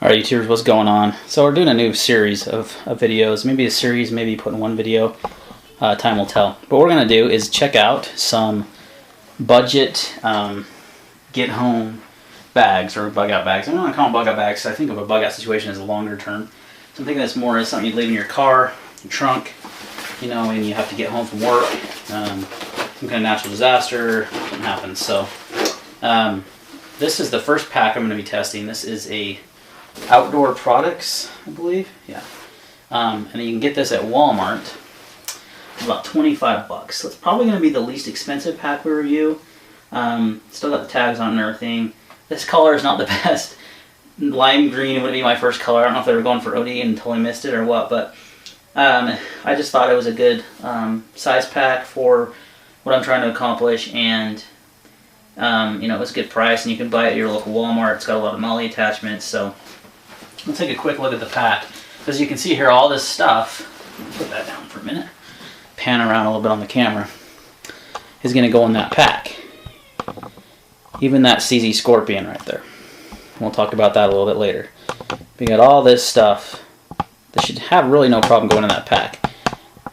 Alright YouTubers, what's going on? So we're doing a new series of videos, maybe a series, maybe putting one video, time will tell. But what we're going to do is check out some budget get home bags or bug out bags. I'm not going to call them bug out bags because I think of a bug out situation as a longer term. So I'm thinking that's more as something you leave in your car, your trunk, you know, and you have to get home from work, some kind of natural disaster, something happens. So this is the first pack I'm going to be testing. This is a Outdoor Products, I believe. Yeah. And you can get this at Walmart. It's about 25 bucks. So it's probably going to be the least expensive pack we review. Still got the tags on and everything. This color is not the best. Lime green would be my first color. I don't know if they were going for OD and totally missed it or what, but I just thought it was a good size pack for what I'm trying to accomplish, and you know, it was a good price, and you can buy it at your local Walmart. It's got a lot of MOLLE attachments. So let's take a quick look at the pack. As you can see here, all this stuff, put that down for a minute, pan around a little bit on the camera, is going to go in that pack. Even that CZ Scorpion right there. We'll talk about that a little bit later. We got all this stuff that should have really no problem going in that pack,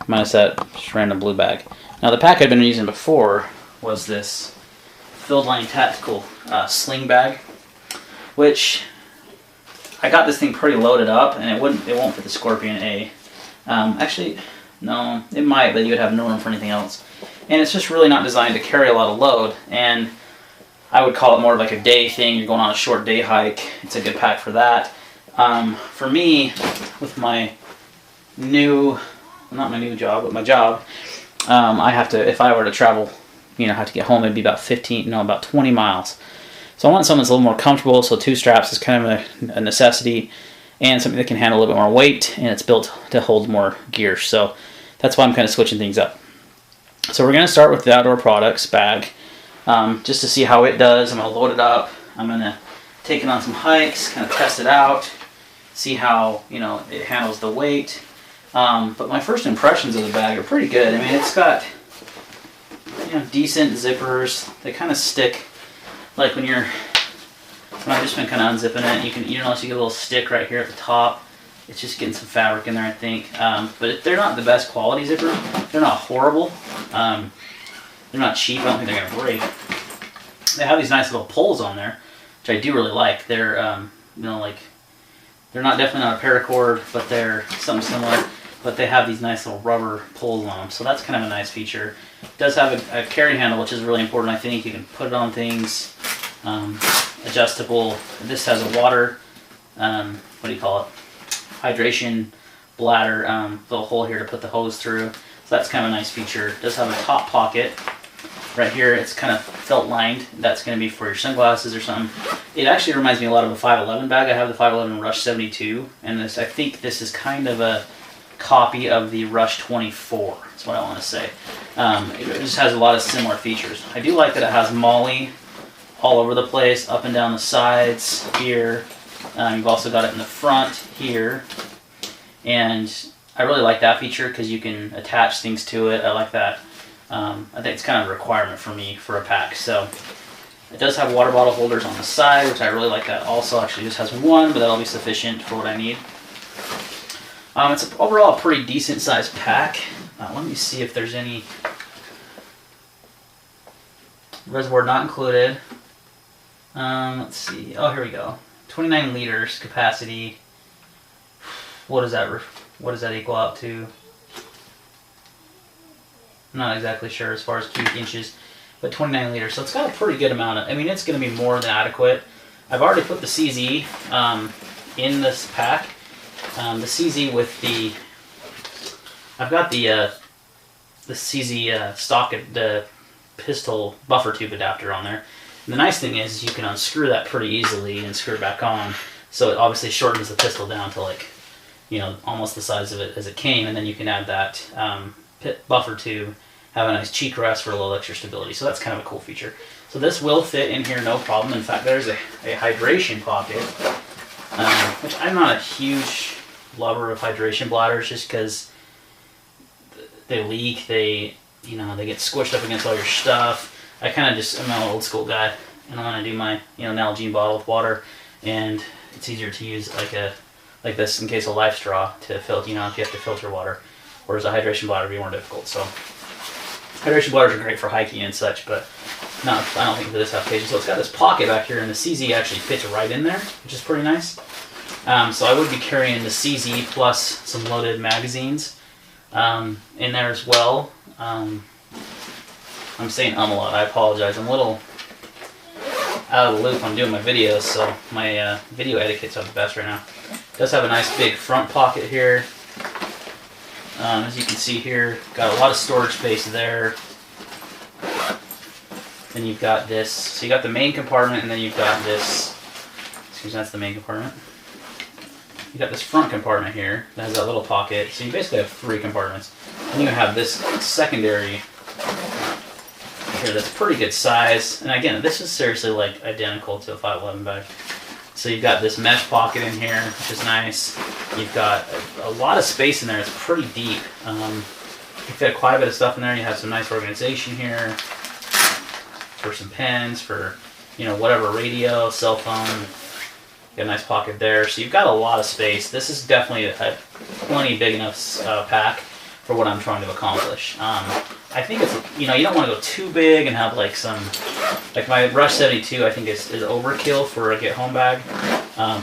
minus that just random blue bag. Now the pack I'd been using before was this Field Line Tactical sling bag, which I got this thing pretty loaded up, and it won't fit the Scorpion A. Actually, no, it might, but you would have no room for anything else. And it's just really not designed to carry a lot of load, and I would call it more like a day thing. You're going on a short day hike. It's a good pack for that. For me, with my new, not my new job, but my job, I have to, if I were to travel, you know, have to get home, it'd be about 20 miles. So I want something that's a little more comfortable, so 2 straps is kind of a necessity, and something that can handle a little bit more weight, and it's built to hold more gear. So that's why I'm kind of switching things up. So we're going to start with the Outdoor Products bag, just to see how it does. I'm going to load it up. I'm going to take it on some hikes, kind of test it out, see how, you know, it handles the weight. But my first impressions of the bag are pretty good. I mean, it's got, you know, decent zippers. They kind of stick, like when I've just been kind of unzipping it, you notice you get a little stick right here at the top. It's just getting some fabric in there, I think. But they're not the best quality zipper. They're not horrible. They're not cheap. I don't think they're gonna break. They have these nice little pulls on there, which I do really like. They're, you know, like, they're definitely not a paracord, but they're something similar. But they have these nice little rubber pulls on them, so that's kind of a nice feature. It does have a carry handle, which is really important. I think you can put it on things, adjustable. This has a water, what do you call it? Hydration bladder, little hole here to put the hose through. So that's kind of a nice feature. It does have a top pocket right here. It's kind of felt lined. That's going to be for your sunglasses or something. It actually reminds me a lot of a 511 bag. I have the 511 Rush 72, and I think this is kind of a copy of the Rush 24. That's what I want to say. It just has a lot of similar features. I do like that it has MOLLE all over the place, up and down the sides here. You've also got it in the front here, and I really like that feature because you can attach things to it. I like that. I think it's kind of a requirement for me for a pack. So it does have water bottle holders on the side, which I really like that also. Actually just has one, but that'll be sufficient for what I need. It's overall a pretty decent sized pack. Let me see if there's any reservoir not included. Let's see. Oh, here we go. 29 liters capacity. What does that equal out to? I'm not exactly sure as far as cubic inches, but 29 liters. So it's got a pretty good amount of, I mean, it's going to be more than adequate. I've already put the CZ in this pack. The CZ with the, I've got the CZ stock, the pistol buffer tube adapter on there. And the nice thing is you can unscrew that pretty easily and screw it back on. So it obviously shortens the pistol down to, like, you know, almost the size of it as it came, and then you can add that buffer tube, have a nice cheek rest for a little extra stability. So that's kind of a cool feature. So this will fit in here no problem. In fact, there's a hydration pocket, which I'm not a huge lover of hydration bladders just because they leak, you know, they get squished up against all your stuff. I'm an old school guy, and I want to do my, you know, Nalgene bottle of water, and it's easier to use like this in case of life straw to filter, if you have to filter water, whereas a hydration bladder would be more difficult. So hydration bladders are great for hiking and such, but I don't think for this application. So it's got this pocket back here, and the CZ actually fits right in there, which is pretty nice. So I would be carrying the CZ plus some loaded magazines in there as well. I'm saying a lot. I apologize. I'm a little out of the loop. I'm doing my videos, so my video etiquette's not the best right now. It does have a nice big front pocket here. As you can see here, got a lot of storage space there. Then you've got this. So you got the main compartment, and then you've got this. Excuse me, that's the main compartment. You got this front compartment here that has that little pocket. So you basically have 3 compartments. And you have this secondary here that's pretty good size. And again, this is seriously like identical to a 511 bag. So you've got this mesh pocket in here, which is nice. You've got a lot of space in there. It's pretty deep. You've got quite a bit of stuff in there. You have some nice organization here for some pens, for whatever, radio, cell phone. Got a nice pocket there. So you've got a lot of space. This is definitely a plenty big enough pack for what I'm trying to accomplish. I think it's, you don't want to go too big and have like my Rush 72, I think is overkill for a get home bag.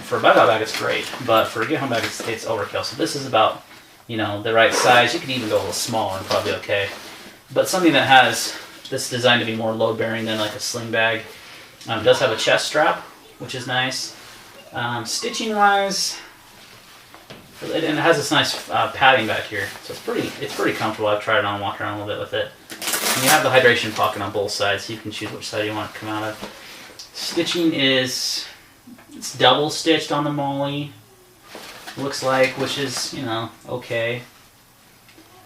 For a backpack bag, it's great, but for a get home bag, it's overkill. So this is about, the right size. You could even go a little smaller and probably okay. But something that has this designed to be more load bearing than like a sling bag. It does have a chest strap, which is nice. Stitching wise, and it has this nice padding back here, so it's pretty comfortable. I've tried it on, walked around a little bit with it. And you have the hydration pocket on both sides, so you can choose which side you want to come out of. Stitching it's double stitched on the MOLLE, looks like, which is okay.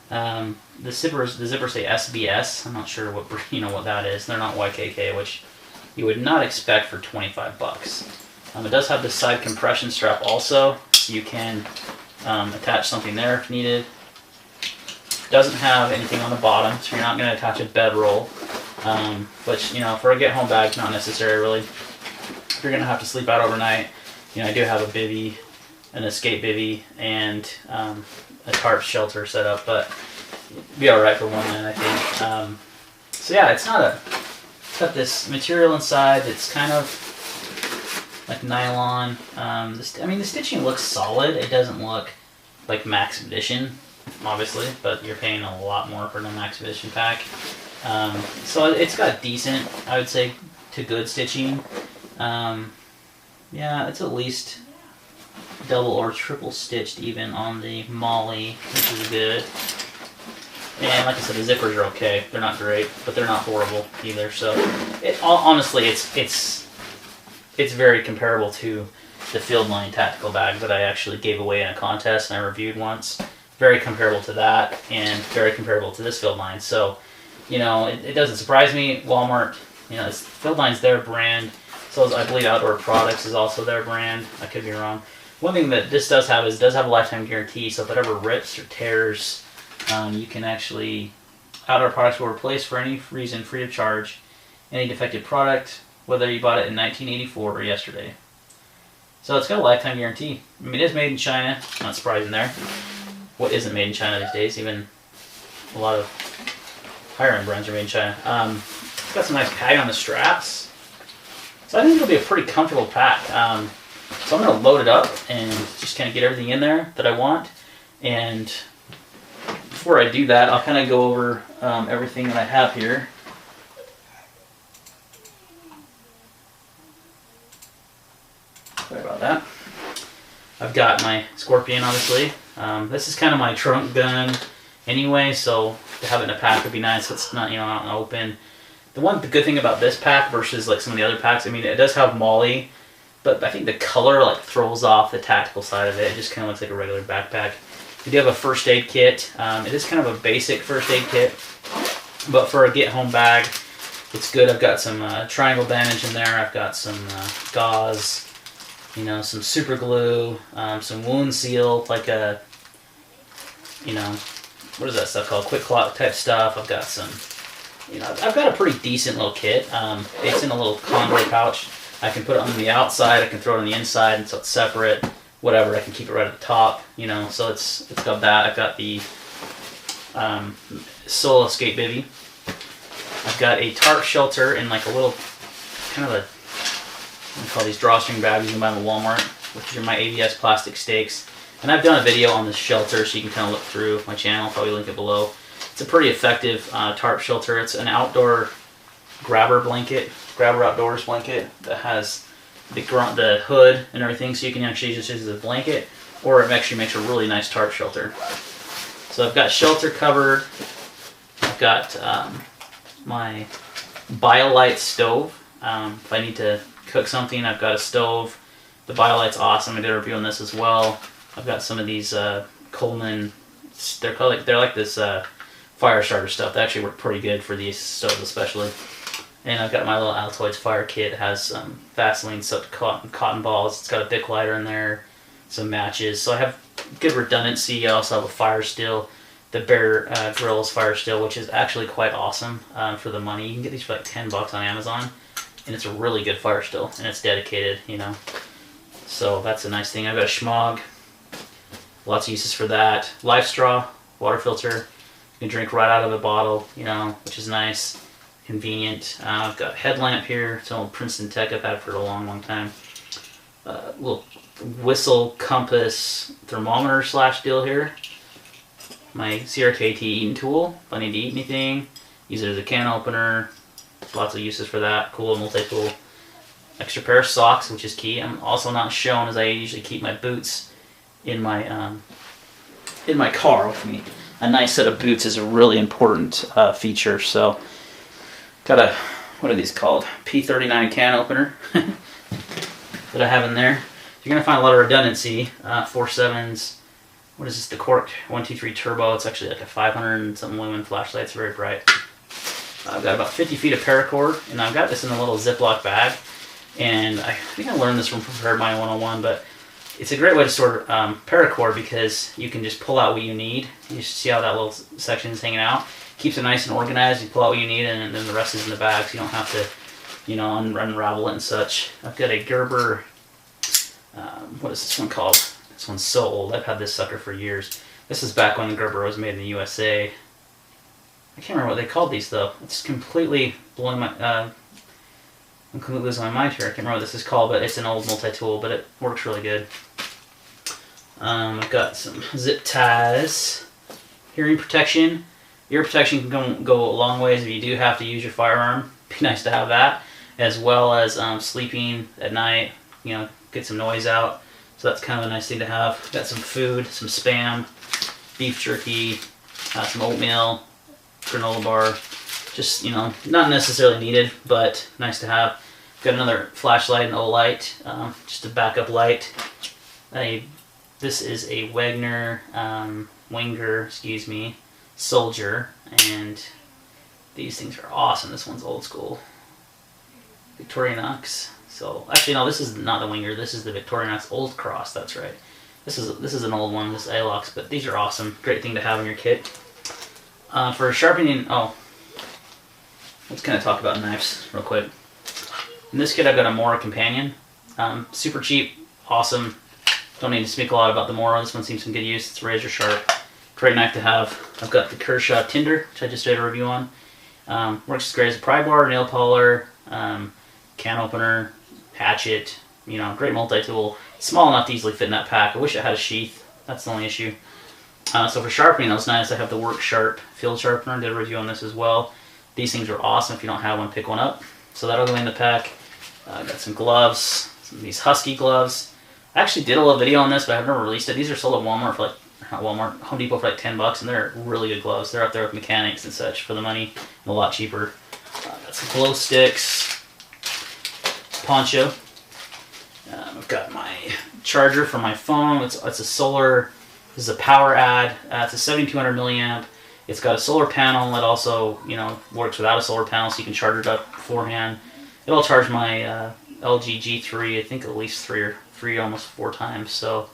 The zippers say SBS. I'm not sure what that is. They're not YKK, which you would not expect for $25. It does have the side compression strap also, so you can attach something there if needed. Doesn't have anything on the bottom, so you're not going to attach a bedroll, which for a get home bag, not necessary really. If you're going to have to sleep out overnight, I do have a bivy, an escape bivy, and a tarp shelter set up, but it'd be all right for one night, I think. So yeah, it's got this material inside that's kind of like nylon. The stitching looks solid. It doesn't look like Max Edition, obviously, but you're paying a lot more for the Max Edition pack. So it's got decent, I would say, to good stitching. Yeah, it's at least double or triple stitched even on the MOLLE, which is good. And like I said, the zippers are okay. They're not great, but they're not horrible either. So honestly, it's very comparable to the Fieldline tactical bag that I actually gave away in a contest and I reviewed once. Very comparable to that, and very comparable to this Fieldline. So, it doesn't surprise me. Walmart, Fieldline's their brand. So I believe Outdoor Products is also their brand. I could be wrong. One thing that this does have is it does have a lifetime guarantee. So if it ever rips or tears, you can actually, Outdoor Products will replace for any reason free of charge any defective product, whether you bought it in 1984 or yesterday. So it's got a lifetime guarantee. It is made in China. Not surprising there. What isn't made in China these days? Even a lot of higher-end brands are made in China. It's got some nice padding on the straps. So I think it'll be a pretty comfortable pack. So I'm going to load it up and just kind of get everything in there that I want. And before I do that, I'll kind of go over everything that I have here. Sorry about that. I've got my Scorpion, obviously. This is kind of my trunk gun anyway, so to have it in a pack would be nice. It's not, out and open. The good thing about this pack versus like some of the other packs, it does have MOLLE, but I think the color throws off the tactical side of it. It just kind of looks like a regular backpack. We do have a first aid kit. It is kind of a basic first aid kit, but for a get home bag, it's good. I've got some triangle bandage in there. I've got some gauze, some super glue, some wound seal, like a, what is that stuff called? Quick clot type stuff. I've got some, I've got a pretty decent little kit. It's in a little convoy pouch. I can put it on the outside, I can throw it on the inside, and so it's separate. Whatever, I can keep it right at the top, you know. So it's got that. I've got the Soul Escape Bivy. I've got a tarp shelter in like a little kind of a, what do you call these drawstring bags you can buy in Walmart, which are my ABS plastic stakes. And I've done a video on this shelter, so you can kind of look through my channel. Probably link it below. It's a pretty effective tarp shelter. It's an outdoor grabber blanket, grabber outdoors blanket that has the hood and everything, so you can actually just use it as a blanket, or it actually makes a really nice tarp shelter. So I've got shelter covered. I've got my BioLite stove. If I need to cook something, I've got a stove. The BioLite's awesome. I did a review on this as well. I've got some of these Coleman. They're like this fire starter stuff. They actually work pretty good for these stoves, especially. And I've got my little Altoids fire kit. It has Vaseline soaked cotton balls. It's got a Bic lighter in there, some matches. So I have good redundancy. I also have a fire still, the Bear Grylls fire still, which is actually quite awesome for the money. You can get these for like $10 on Amazon, and it's a really good fire still, and it's dedicated, you know. So that's a nice thing. I've got a Schmog. Lots of uses for that. Life straw, water filter. You can drink right out of a bottle, you know, which is nice. Convenient. I've got a headlamp here. It's an old Princeton Tech I've had for a long, long time. Little whistle compass thermometer slash deal here. My CRKT eating tool. If I need to eat anything, use it as a can opener. Lots of uses for that. Cool multi-tool. Extra pair of socks, which is key. I'm also not shown, as I usually keep my boots in my car with me. A nice set of boots is a really important feature. So. Got a, what are these called? P39 can opener that I have in there. You're going to find a lot of redundancy. 4.7s. What is this? The Cork 123 Turbo. It's actually like a 500 and something lumen flashlight. It's very bright. I've got about 50 feet of paracord, and I've got this in a little Ziploc bag. And I think I learned this from Prepared Mind 101, but it's a great way to store paracord because you can just pull out what you need. You see how that little section is hanging out? Keeps it nice and organized. You pull out what you need, and then the rest is in the bag, so you don't have to, you know, unravel it and such. I've got a Gerber, what is this one called? This one's so old. I've had this sucker for years. This is back when the Gerber was made in the USA. I can't remember what they called these, though. It's completely blowing my, I'm completely losing my mind here. I can't remember what this is called, but it's an old multi-tool, but it works really good. I've got some zip ties, hearing protection. Ear protection can go a long ways if you do have to use your firearm. Be nice to have that, as well as sleeping at night. You know, get some noise out. So that's kind of a nice thing to have. Got some food, some Spam, beef jerky, some oatmeal, granola bar. Just, you know, not necessarily needed, but nice to have. Got another flashlight, an Olight, just a backup light. This is a Wenger, Soldier, and these things are awesome. This one's old school. Victorinox. So actually, no, this is not the Wenger. This is the Victorinox Old Cross. That's right. This is an old one. This Alox, but these are awesome. Great thing to have in your kit. For sharpening. Oh, let's kind of talk about knives real quick. In this kit, I've got a Mora Companion. Super cheap, awesome. Don't need to speak a lot about the Mora. This one seems some good use. It's razor sharp. Great knife to have. I've got the Kershaw Tinder, which I just did a review on. Works as great as a pry bar, nail polish, can opener, hatchet. You know, great multi-tool. Small enough to easily fit in that pack. I wish it had a sheath. That's the only issue. So for sharpening those knives, I have the Work Sharp field sharpener. Did a review on this as well. These things are awesome. If you don't have one, pick one up. So that'll go in the pack. Got some gloves. Some of these Husky gloves. I actually did a little video on this, but I've never released it. These are sold at Walmart for like, not Walmart, Home Depot for like $10, and they're really good gloves. They're up there with mechanics and such for the money, and a lot cheaper. Got some glow sticks, poncho. I've got my charger for my phone. It's a solar. This is a power ad. It's a 7200 milliamp. It's got a solar panel that also, you know, works without a solar panel, so you can charge it up beforehand. It'll charge my LG G3, I think at least three, almost 4 times. So.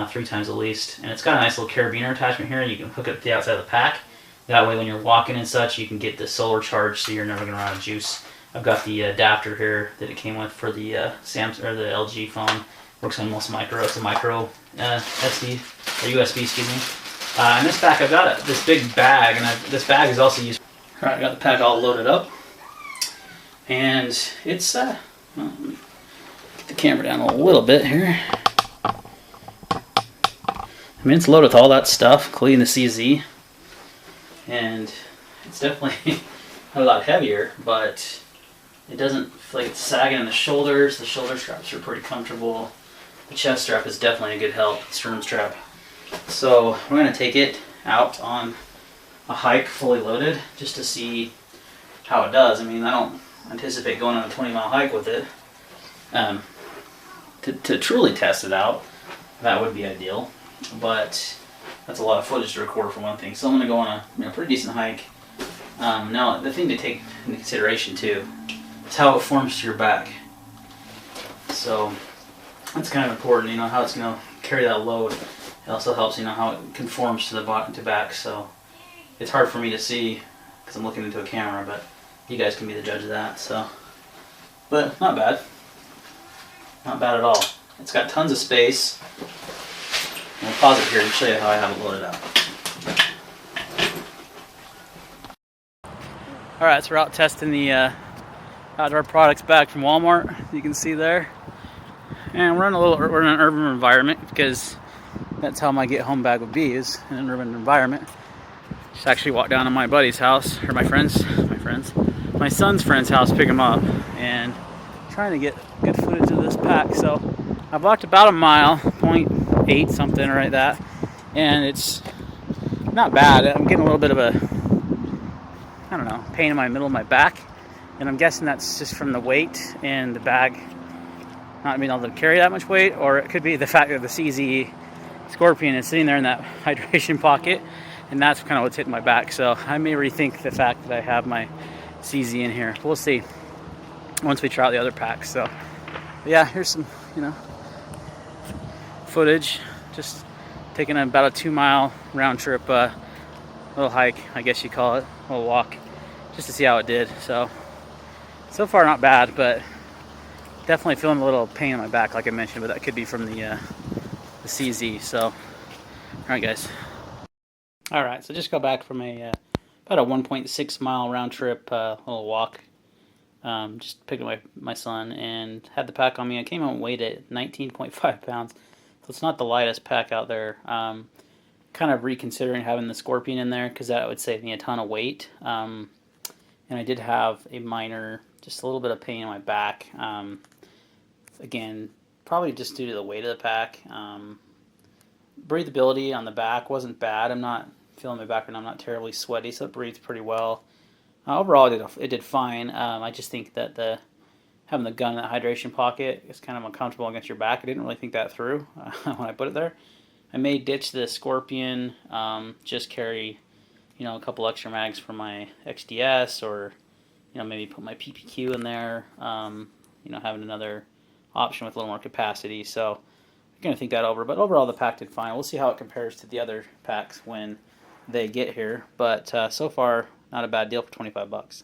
3 times at least. And it's got a nice little carabiner attachment here, and you can hook it to the outside of the pack. That way when you're walking and such, you can get the solar charge, so you're never going to run out of juice. I've got the adapter here that it came with for the Samsung or the LG phone. Works on most micro. It's a micro SD or USB, excuse me. In this pack, I've got this big bag, and this bag is also used. All right, I got the pack all loaded up, and it's. Well, let me get the camera down a little bit here. I mean, it's loaded with all that stuff, including the CZ, and it's definitely a lot heavier, but it doesn't feel like it's sagging in the shoulders. The shoulder straps are pretty comfortable. The chest strap is definitely a good help, the sternum strap. So we're going to take it out on a hike fully loaded just to see how it does. I mean, I don't anticipate going on a 20-mile hike with it. To truly test it out, that would be ideal. But that's a lot of footage to record for one thing. So I'm going to go on a pretty decent hike. Now, the thing to take into consideration too is how it forms to your back. So that's kind of important, how it's going to carry that load. It also helps, how it conforms to the back. So it's hard for me to see because I'm looking into a camera, but you guys can be the judge of that. So, but not bad. Not bad at all. It's got tons of space. I'll pause it here and show you how I have it loaded up. Alright, so we're out testing the outdoor products bag from Walmart, you can see there. And we're in an urban environment because that's how my get home bag would be, is in an urban environment. Just actually walked down to my buddy's house, or my son's friend's house, pick him up, and trying to get good footage of this pack. So I've walked about a mile, 0.8 something, right that, and it's not bad. I'm getting a little bit of a, I don't know, pain in my middle of my back, and I'm guessing that's just from the weight and the bag not being able to carry that much weight, or it could be the fact that the CZ Scorpion is sitting there in that hydration pocket, and that's kind of what's hitting my back. So I may rethink the fact that I have my CZ in here. We'll see once we try out the other packs. So yeah, here's some footage, just taking about a 2-mile round trip little hike, I guess you call it, a little walk, just to see how it did. So far not bad, but definitely feeling a little pain in my back, like I mentioned, but that could be from the CZ. So all right, guys. All right, so just got back from about a 1.6 mile round trip little walk. Just picking up my son and had the pack on me. I came home weighed at 19.5 pounds, so it's not the lightest pack out there. Kind of reconsidering having the Scorpion in there because that would save me a ton of weight. And I did have a minor, just a little bit of pain in my back. Again, probably just due to the weight of the pack. Breathability on the back wasn't bad. I'm not feeling my back, and I'm not terribly sweaty, so it breathed pretty well. Overall, it did fine. I just think that having the gun in that hydration pocket is kind of uncomfortable against your back. I didn't really think that through when I put it there. I may ditch the Scorpion, just carry, a couple extra mags for my XDS, or, maybe put my PPQ in there, having another option with a little more capacity. So I'm going to think that over. But overall, the pack did fine. We'll see how it compares to the other packs when they get here. But so far, not a bad deal for $25.